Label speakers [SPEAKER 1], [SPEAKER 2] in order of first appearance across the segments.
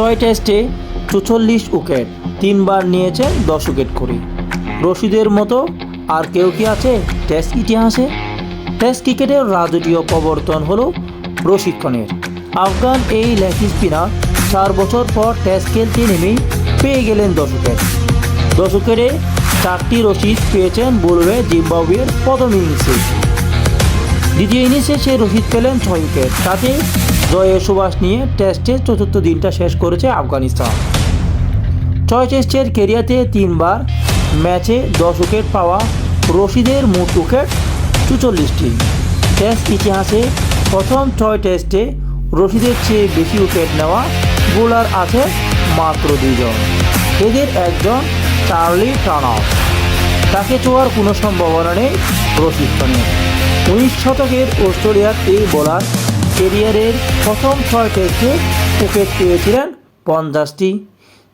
[SPEAKER 1] 6 টেস্টে 44 উইকেট, 3 বার নিয়েছেন 10 উইকেট করে। রশিদের মতো আর কেউ কি আছে টেস্ট ইতিহাসে? টেস্ট ক্রিকেটের রাজকীয় প্রবর্তন হলো রশিদ খানের। আফগান এই লেগ স্পিনার 4 বছর পর টেস্ট খেলতে নেমেই পেয়ে গেলেন 10 উইকেট। 10 উইকেটে 4টি রশিদ পেয়েছেন বলবে জিম্বাবুয়ের প্রথম ইনিংসে। দ্বিতীয় ইনিংসে সেই রশিদ পেলেন 6 উইকেট। তাতে জয়ের সুবাস নিয়ে টেস্টের চতুর্থ দিনটা শেষ করেছে আফগানিস্তান। 6 টেস্টের ক্যারিয়ারে 3 বার ম্যাচে 10 উইকেট পাওয়া রশিদের মোট উইকেট 44টি। টেস্ট ইতিহাসে প্রথম 6 টেস্টে রশিদের চেয়ে বেশি উইকেট নেওয়া বোলার আছে মাত্র 2 জন। এদের একজন চার্লি টার্নার। তাকে ছোঁয়ার কোনো সম্ভাবনা নেই রশিদ খানের। 19 শতকের অস্ট্রেলিয়ার এই বোলার ক্যারিয়ারের প্রথম 6 টেস্টে উইকেট পেয়েছিলেন 50টি।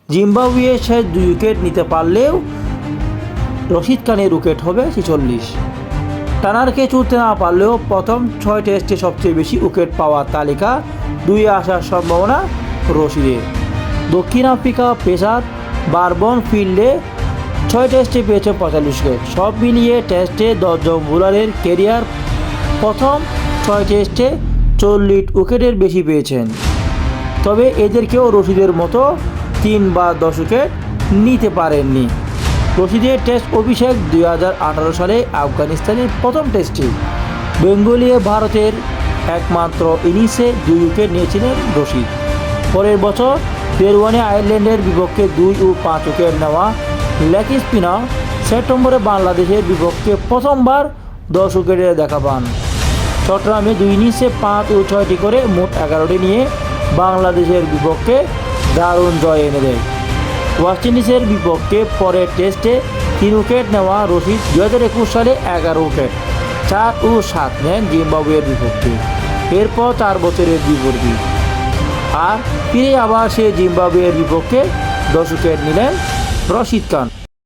[SPEAKER 1] জিম্বাবুয়ে শেষ 2 উইকেট নিতে পারলেও রশিদ খানের উইকেট হবে 46। টার্নারকে ছুটতে না পারলেও প্রথম 6 টেস্টে সবচেয়ে বেশি উইকেট পাওয়ার তালিকা 2-এ আসার সম্ভাবনা রশিদের। দক্ষিণ আফ্রিকা পেসার বারবন ফিল্ডে 6 টেস্টে পেয়েছে 45 উইকেট। সব মিলিয়ে টেস্টে 10 জন বোলারের ক্যারিয়ার প্রথম 6 টেস্টে 40 উইকেটের বেশি পেয়েছেন। তবে এদেরকেও রশিদের মতো 3 বা 10 উইকেট নিতে পারেননি। রশিদের টেস্ট অভিষেক 2018 সালে আফগানিস্তানের প্রথম টেস্টে। বেঙ্গলিয়ে ভারতের একমাত্র ইনিংসে 2 উইকেট নিয়েছিলেন রশিদ। পরের বছর পেরুয়ানে আয়ারল্যান্ডের বিপক্ষে 2 ও 5 উইকেট নেওয়া লেগ স্পিনার সেপ্টেম্বরে বাংলাদেশের বিপক্ষে প্রথমবার 10 উইকেটের দেখা পান। চট্টগ্রামে 2 ইনিংসে 5 ও 6টি করে মোট 11টি নিয়ে বাংলাদেশের বিপক্ষে দারুণ জয় এনে দেয়। ওয়েস্ট ইন্ডিজের বিপক্ষে পরের টেস্টে 3 উইকেট নেওয়া রশিদ 2021 সালে 11 উইকেট, 4 ও 7 নেন জিম্বাবুয়ের বিপক্ষে। এরপর 4 বছরের বিরতি, আর ফিরে আবার সে জিম্বাবুয়ের বিপক্ষে 10 উইকেট নিলেন রশিদ খান।